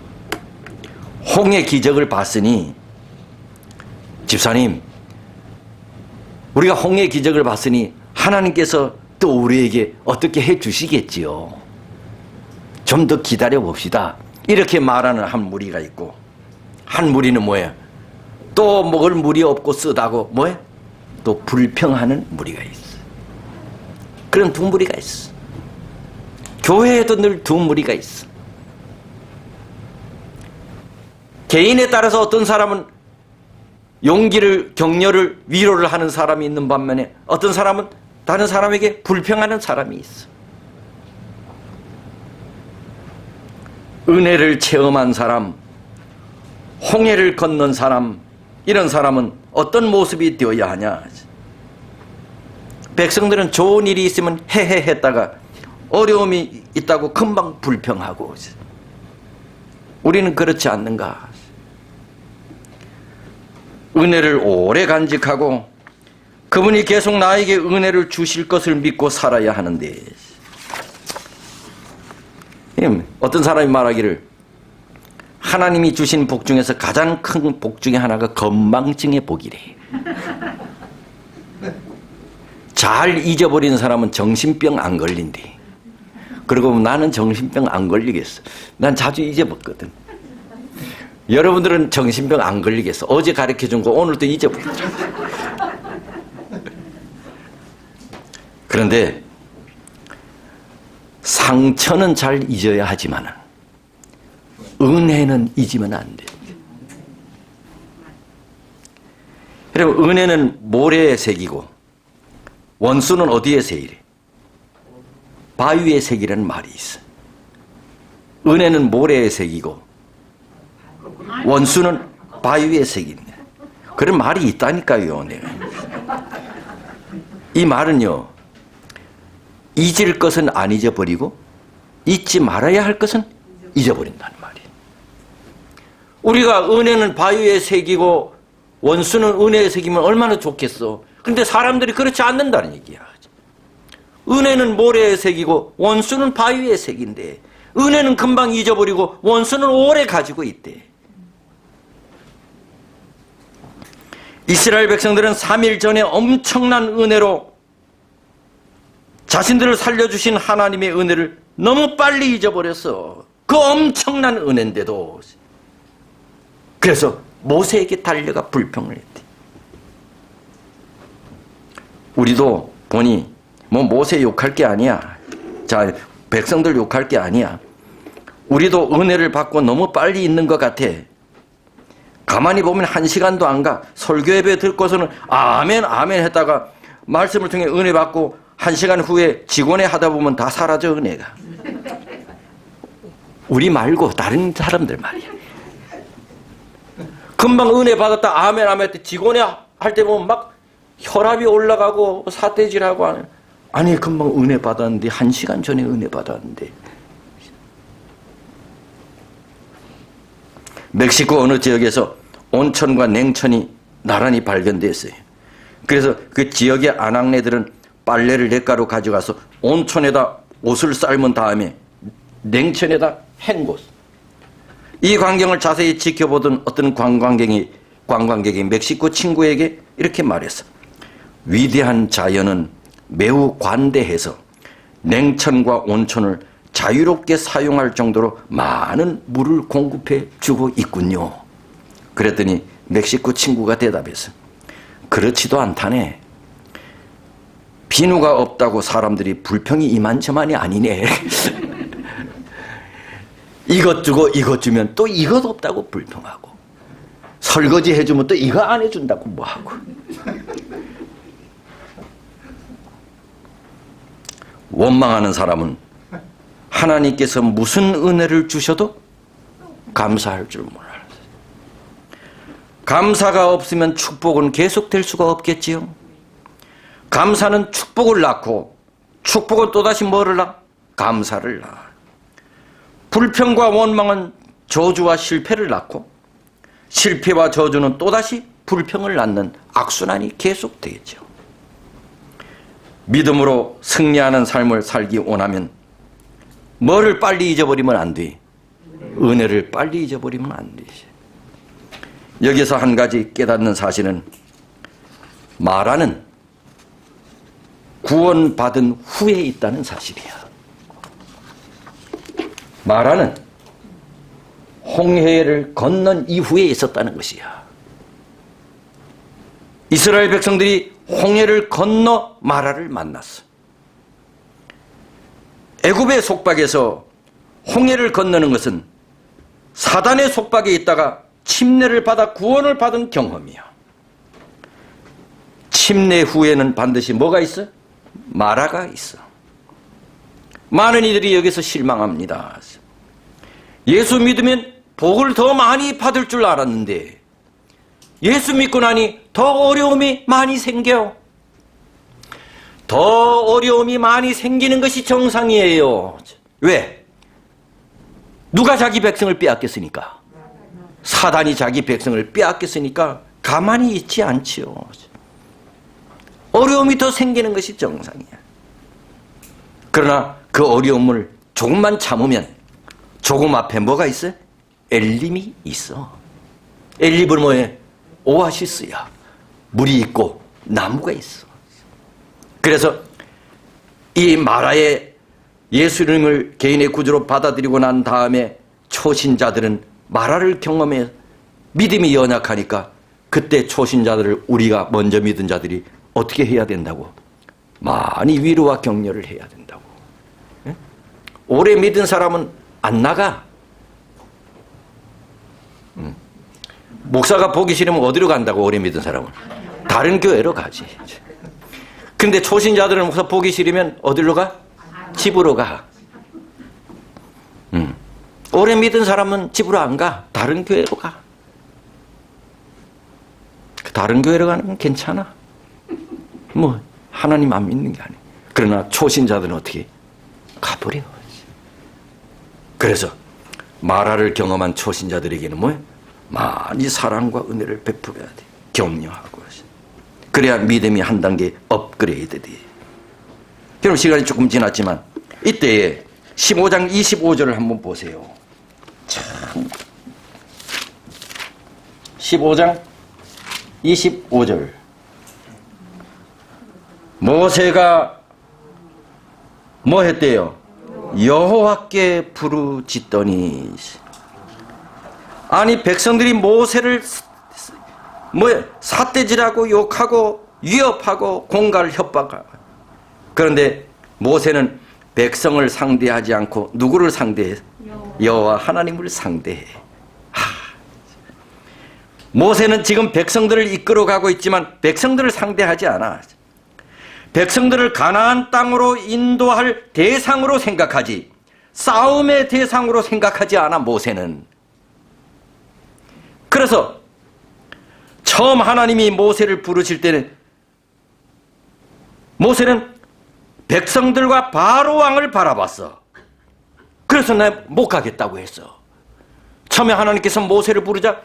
홍해 기적을 봤으니 집사님, 우리가 홍해 기적을 봤으니 하나님께서 또 우리에게 어떻게 해 주시겠지요. 좀 더 기다려 봅시다. 이렇게 말하는 한 무리가 있고, 한 무리는 뭐예요? 또 먹을 물이 없고 쓰다고 뭐예요? 또 불평하는 무리가 있어. 그런 두 무리가 있어. 교회에도 늘 두 무리가 있어. 개인에 따라서 어떤 사람은 용기를, 격려를, 위로를 하는 사람이 있는 반면에 어떤 사람은 다른 사람에게 불평하는 사람이 있어. 은혜를 체험한 사람, 홍해를 건넌 사람, 이런 사람은 어떤 모습이 되어야 하냐? 백성들은 좋은 일이 있으면 헤헤 했다가 어려움이 있다고 금방 불평하고, 우리는 그렇지 않는가? 은혜를 오래 간직하고 그분이 계속 나에게 은혜를 주실 것을 믿고 살아야 하는데, 어떤 사람이 말하기를 하나님이 주신 복 중에서 가장 큰 복 중에 하나가 건망증의 복이래. 잘 잊어버리는 사람은 정신병 안 걸린대. 그리고 나는 정신병 안 걸리겠어. 난 자주 잊어먹거든. 여러분들은 정신병 안 걸리겠어. 어제 가르쳐준 거 오늘도 잊어버리죠. 그런데 상처는 잘 잊어야 하지만 은혜는 잊으면 안 돼. 여러분, 은혜는 모래에 새기고 원수는 어디에 새기래? 바위에 새기라는 말이 있어. 은혜는 모래에 새기고 원수는 바위에 새긴다. 그런 말이 있다니까요. 내가. 이 말은요, 잊을 것은 안 잊어버리고 잊지 말아야 할 것은 잊어버린다는 말이에요. 우리가 은혜는 바위에 새기고 원수는 은혜에 새기면 얼마나 좋겠어. 그런데 사람들이 그렇지 않는다는 얘기야. 은혜는 모래에 새기고 원수는 바위에 새긴대. 은혜는 금방 잊어버리고 원수는 오래 가지고 있대. 이스라엘 백성들은 3일 전에 엄청난 은혜로 자신들을 살려주신 하나님의 은혜를 너무 빨리 잊어버렸어. 그 엄청난 은혜인데도. 그래서 모세에게 달려가 불평을 했대. 우리도 보니 뭐 모세 욕할 게 아니야. 자, 백성들 욕할 게 아니야. 우리도 은혜를 받고 너무 빨리 있는 것 같아. 가만히 보면 1시간도 안 가. 설교 예배 듣고서는 아멘 아멘 했다가 말씀을 통해 은혜 받고 1시간 후에 직원회 하다 보면 다 사라져, 은혜가. 우리 말고 다른 사람들 말이야. 금방 은혜 받았다 아멘 아멘 할 때 직원회 할 때 보면 막 혈압이 올라가고 사태질하고 하는. 아니 금방 은혜 받았는데 1시간 전에 은혜 받았는데. 멕시코 어느 지역에서 온천과 냉천이 나란히 발견됐어요. 그래서 그 지역의 아낙네들은 빨래를 냇가로 가져가서 온천에다 옷을 삶은 다음에 냉천에다 헹궜어. 이 광경을 자세히 지켜보던 어떤 관광객이 멕시코 친구에게 이렇게 말했어. 위대한 자연은 매우 관대해서 냉천과 온천을 자유롭게 사용할 정도로 많은 물을 공급해 주고 있군요. 그랬더니 멕시코 친구가 대답했어. 그렇지도 않다네. 비누가 없다고 사람들이 불평이 이만저만이 아니네. 이것 주고 이것 주면 또 이것 없다고 불평하고, 설거지 해주면 또 이거 안 해준다고 뭐하고. 원망하는 사람은 하나님께서 무슨 은혜를 주셔도 감사할 줄 몰라요. 감사가 없으면 축복은 계속될 수가 없겠지요. 감사는 축복을 낳고, 축복은 또다시 뭐를 낳아? 감사를 낳아. 불평과 원망은 저주와 실패를 낳고, 실패와 저주는 또다시 불평을 낳는 악순환이 계속되겠죠. 믿음으로 승리하는 삶을 살기 원하면 뭐를 빨리 잊어버리면 안 돼? 은혜를 빨리 잊어버리면 안 되지. 여기서 한 가지 깨닫는 사실은, 마라는 구원받은 후에 있다는 사실이야. 마라는 홍해를 건넌 이후에 있었다는 것이야. 이스라엘 백성들이 홍해를 건너 마라를 만났어. 애굽의 속박에서 홍해를 건너는 것은 사단의 속박에 있다가 침례를 받아 구원을 받은 경험이야. 침례 후에는 반드시 뭐가 있어? 마라가 있어. 많은 이들이 여기서 실망합니다. 예수 믿으면 복을 더 많이 받을 줄 알았는데 예수 믿고 나니 더 어려움이 많이 생겨. 더 어려움이 많이 생기는 것이 정상이에요. 왜? 누가 자기 백성을 빼앗겼으니까? 사단이 자기 백성을 빼앗겼으니까 가만히 있지 않지요. 어려움이 더 생기는 것이 정상이야. 그러나 그 어려움을 조금만 참으면 조금 앞에 뭐가 있어? 엘림이 있어. 엘림은 뭐해? 오아시스야. 물이 있고 나무가 있어. 그래서 이 마라의 예수님을 개인의 구주로 받아들이고 난 다음에 초신자들은 마라를 경험해 믿음이 연약하니까 그때 초신자들을 우리가 먼저 믿은 자들이 어떻게 해야 된다고? 많이 위로와 격려를 해야 된다고. 예? 오래 믿은 사람은 안 나가. 목사가 보기 싫으면 어디로 간다고? 오래 믿은 사람은 다른 교회로 가지. 근데 초신자들은 목사 보기 싫으면 어디로 가? 집으로 가. 오래 믿은 사람은 집으로 안 가. 다른 교회로 가. 다른 교회로 가는 건 괜찮아. 뭐 하나님 안 믿는 게 아니야. 그러나 초신자들은 어떻게? 가버려. 그래서 마라를 경험한 초신자들에게는 뭐야? 많이 사랑과 은혜를 베풀어야 돼. 격려하고. 그래야 믿음이 한 단계 업그레이드 돼. 그럼 시간이 조금 지났지만 이때에 15장 25절을 한번 보세요. 참. 15장 25절. 모세가 뭐 했대요? 여호와께 부르짖더니. 아니 백성들이 모세를 삿대질하고 욕하고 위협하고 공갈을 협박하고. 그런데 모세는 백성을 상대하지 않고 누구를 상대해? 여호와 하나님을 상대해. 모세는 지금 백성들을 이끌어가고 있지만 백성들을 상대하지 않아. 백성들을 가나안 땅으로 인도할 대상으로 생각하지, 싸움의 대상으로 생각하지 않아, 모세는. 그래서 처음 하나님이 모세를 부르실 때는 모세는 백성들과 바로 왕을 바라봤어. 그래서 내가 못 가겠다고 했어. 처음에 하나님께서 모세를 부르자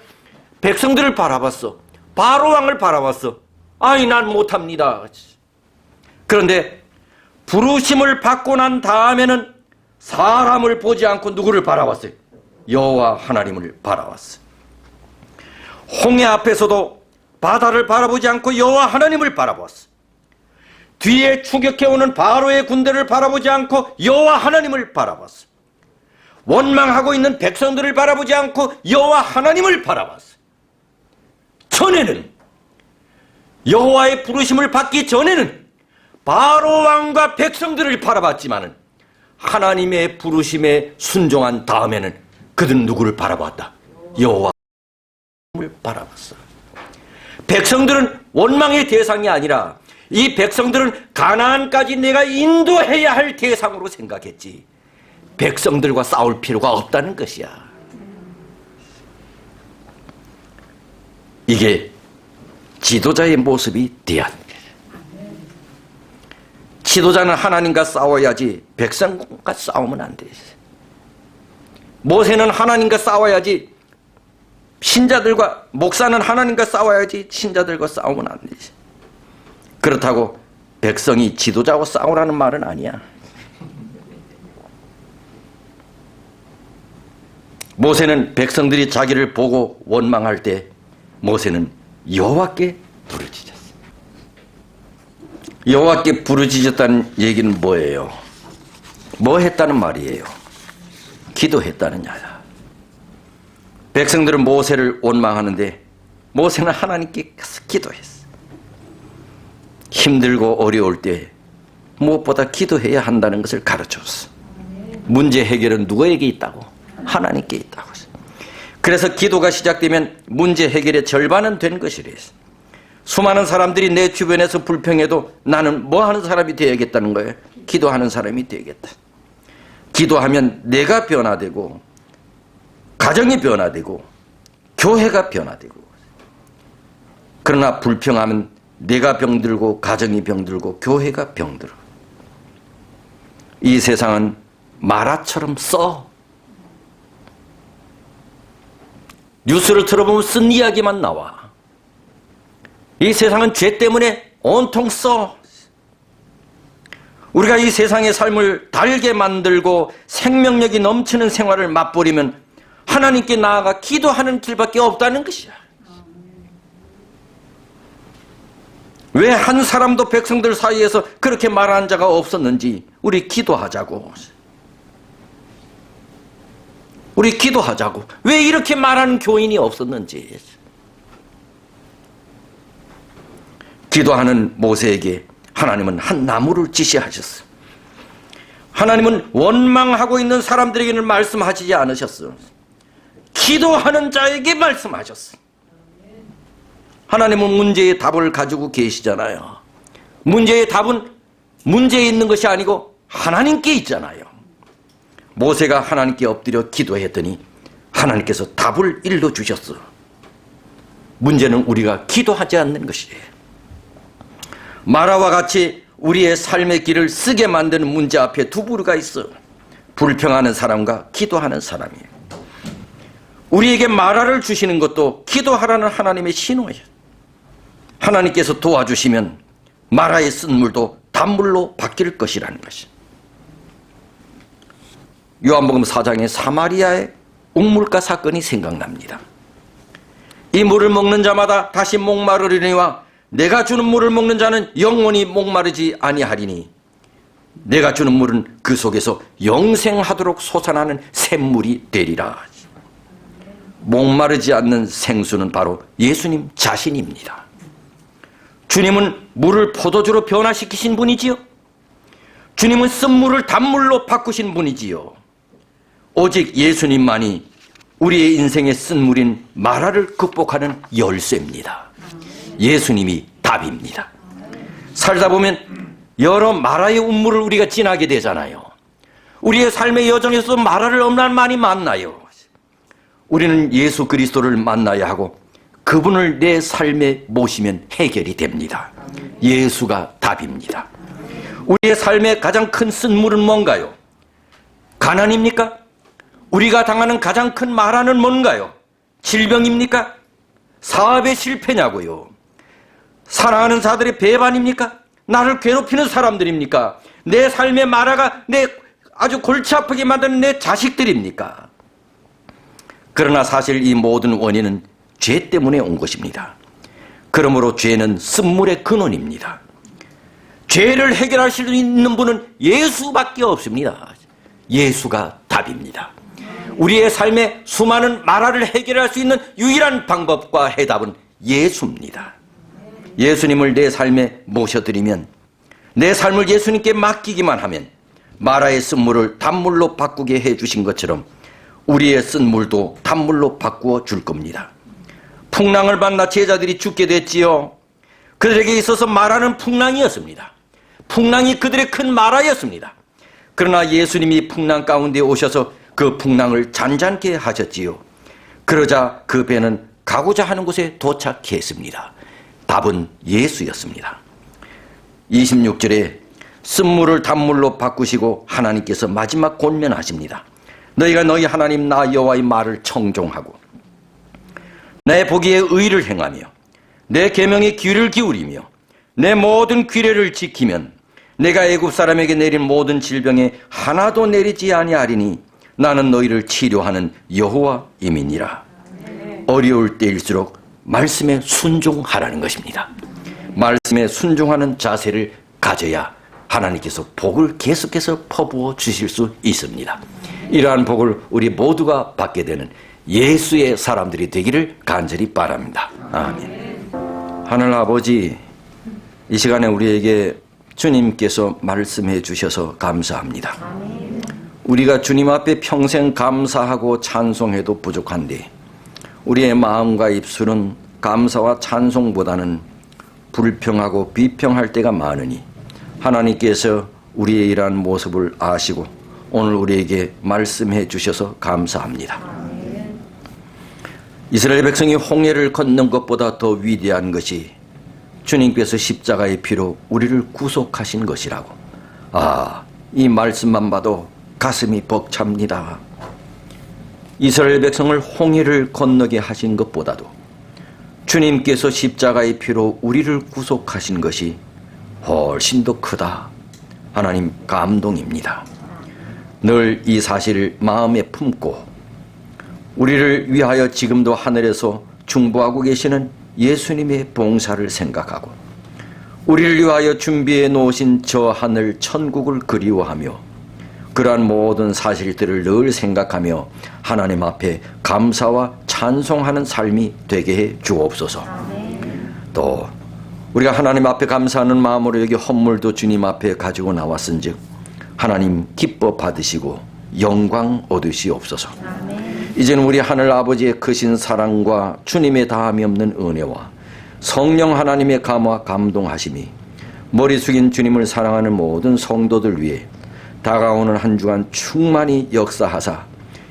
백성들을 바라봤어. 바로 왕을 바라봤어. 아니, 난 못합니다. 그런데 부르심을 받고 난 다음에는 사람을 보지 않고 누구를 바라봤어요? 여호와 하나님을 바라봤어요. 홍해 앞에서도 바다를 바라보지 않고 여호와 하나님을 바라봤어요. 뒤에 추격해오는 바로의 군대를 바라보지 않고 여호와 하나님을 바라봤어요. 원망하고 있는 백성들을 바라보지 않고 여호와 하나님을 바라봤어요. 전에는, 여호와의 부르심을 받기 전에는 바로 왕과 백성들을 바라봤지만은 하나님의 부르심에 순종한 다음에는 그들은 누구를 바라봤다? 여호와를 바라봤어. 백성들은 원망의 대상이 아니라 이 백성들은 가나안까지 내가 인도해야 할 대상으로 생각했지, 백성들과 싸울 필요가 없다는 것이야. 이게 지도자의 모습이 돼야 돼. 지도자는 하나님과 싸워야지 백성과 싸우면 안 돼. 모세는 하나님과 싸워야지, 신자들과, 목사는 하나님과 싸워야지 신자들과 싸우면 안 되지. 그렇다고 백성이 지도자하고 싸우라는 말은 아니야. 모세는 백성들이 자기를 보고 원망할 때 모세는 여호와께 부르짖었어. 여호와께 부르짖었다는 얘기는 뭐예요? 뭐 했다는 말이에요? 기도했다는 야야. 백성들은 모세를 원망하는데 모세는 하나님께 가서 기도했어. 힘들고 어려울 때 무엇보다 기도해야 한다는 것을 가르쳤어. 문제 해결은 누구에게 있다고? 하나님께 있다고. 그래서 기도가 시작되면 문제 해결의 절반은 된 것이래. 수많은 사람들이 내 주변에서 불평해도 나는 뭐 하는 사람이 되어야겠다는 거예요? 기도하는 사람이 되겠다. 기도하면 내가 변화되고, 가정이 변화되고, 교회가 변화되고. 그러나 불평하면 내가 병들고, 가정이 병들고, 교회가 병들어. 이 세상은 마라처럼 써. 뉴스를 들어보면 쓴 이야기만 나와. 이 세상은 죄 때문에 온통 써. 우리가 이 세상의 삶을 달게 만들고 생명력이 넘치는 생활을 맛보려면 하나님께 나아가 기도하는 길밖에 없다는 것이야. 왜 한 사람도 백성들 사이에서 그렇게 말하는 자가 없었는지 우리 기도하자고. 우리 기도하자고. 왜 이렇게 말하는 교인이 없었는지. 기도하는 모세에게 하나님은 한 나무를 지시하셨어. 하나님은 원망하고 있는 사람들에게는 말씀하시지 않으셨어. 기도하는 자에게 말씀하셨어. 하나님은 문제의 답을 가지고 계시잖아요. 문제의 답은 문제에 있는 것이 아니고 하나님께 있잖아요. 모세가 하나님께 엎드려 기도했더니 하나님께서 답을 일러주셨어. 문제는 우리가 기도하지 않는 것이에요. 마라와 같이 우리의 삶의 길을 쓰게 만드는 문제 앞에 두 부류가 있어. 불평하는 사람과 기도하는 사람이에요. 우리에게 마라를 주시는 것도 기도하라는 하나님의 신호예요. 하나님께서 도와주시면 마라의 쓴물도 단물로 바뀔 것이라는 것이에요. 요한복음 4장의 사마리아의 옥물가 사건이 생각납니다. 이 물을 먹는 자마다 다시 목마르리니와 내가 주는 물을 먹는 자는 영원히 목마르지 아니하리니 내가 주는 물은 그 속에서 영생하도록 솟아나는 샘물이 되리라. 목마르지 않는 생수는 바로 예수님 자신입니다. 주님은 물을 포도주로 변화시키신 분이지요. 주님은 쓴물을 단물로 바꾸신 분이지요. 오직 예수님만이 우리의 인생의 쓴물인 마라를 극복하는 열쇠입니다. 예수님이 답입니다. 살다 보면 여러 마라의 운물을 우리가 지나게 되잖아요. 우리의 삶의 여정에서 마라를 얼마나 많이 만나요. 우리는 예수 그리스도를 만나야 하고 그분을 내 삶에 모시면 해결이 됩니다. 예수가 답입니다. 우리의 삶의 가장 큰 쓴물은 뭔가요? 가난입니까? 우리가 당하는 가장 큰 마라는 뭔가요? 질병입니까? 사업의 실패냐고요? 사랑하는 자들의 배반입니까? 나를 괴롭히는 사람들입니까? 내 삶의 마라가 내 아주 골치 아프게 만드는 내 자식들입니까? 그러나 사실 이 모든 원인은 죄 때문에 온 것입니다. 그러므로 죄는 쓴물의 근원입니다. 죄를 해결하실 수 있는 분은 예수밖에 없습니다. 예수가 답입니다. 우리의 삶의 수많은 마라를 해결할 수 있는 유일한 방법과 해답은 예수입니다. 예수님을 내 삶에 모셔드리면, 내 삶을 예수님께 맡기기만 하면 마라의 쓴물을 단물로 바꾸게 해주신 것처럼 우리의 쓴물도 단물로 바꾸어 줄 겁니다. 풍랑을 만나 제자들이 죽게 됐지요. 그들에게 있어서 마라는 풍랑이었습니다. 풍랑이 그들의 큰 마라였습니다. 그러나 예수님이 풍랑 가운데 오셔서 그 풍랑을 잔잔케 하셨지요. 그러자 그 배는 가고자 하는 곳에 도착했습니다. 답은 예수였습니다. 26절에 쓴물을 단물로 바꾸시고 하나님께서 마지막 권면하십니다. 너희가 너희 하나님 나 여호와의 말을 청종하고 내 보기에 의를 행하며 내 계명에 귀를 기울이며 내 모든 규례를 지키면 내가 애굽 사람에게 내린 모든 질병에 하나도 내리지 아니하리니 나는 너희를 치료하는 여호와임이니라. 어려울 때일수록 말씀에 순종하라는 것입니다. 말씀에 순종하는 자세를 가져야 하나님께서 복을 계속해서 퍼부어 주실 수 있습니다. 이러한 복을 우리 모두가 받게 되는 예수의 사람들이 되기를 간절히 바랍니다. 아멘. 하늘 아버지, 이 시간에 우리에게 주님께서 말씀해 주셔서 감사합니다. 우리가 주님 앞에 평생 감사하고 찬송해도 부족한데 우리의 마음과 입술은 감사와 찬송보다는 불평하고 비평할 때가 많으니 하나님께서 우리의 이러한 모습을 아시고 오늘 우리에게 말씀해 주셔서 감사합니다. 이스라엘 백성이 홍해를 건넌 것보다 더 위대한 것이 주님께서 십자가의 피로 우리를 구속하신 것이라고. 이 말씀만 봐도 가슴이 벅찹니다. 이스라엘 백성을 홍해를 건너게 하신 것보다도 주님께서 십자가의 피로 우리를 구속하신 것이 훨씬 더 크다. 하나님 감동입니다. 늘 이 사실을 마음에 품고 우리를 위하여 지금도 하늘에서 중보하고 계시는 예수님의 봉사를 생각하고 우리를 위하여 준비해 놓으신 저 하늘 천국을 그리워하며 그러한 모든 사실들을 늘 생각하며 하나님 앞에 감사와 찬송하는 삶이 되게 해 주옵소서. 또 우리가 하나님 앞에 감사하는 마음으로 여기 헌물도 주님 앞에 가지고 나왔은즉 하나님 기뻐 받으시고 영광 얻으시옵소서. 이제는 우리 하늘 아버지의 크신 사랑과 주님의 다함이 없는 은혜와 성령 하나님의 감화 감동하심이 머리 숙인 주님을 사랑하는 모든 성도들 위해 다가오는 한 주간 충만히 역사하사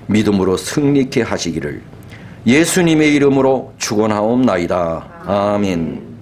믿음으로 승리케 하시기를 예수님의 이름으로 축원하옵나이다. 아멘.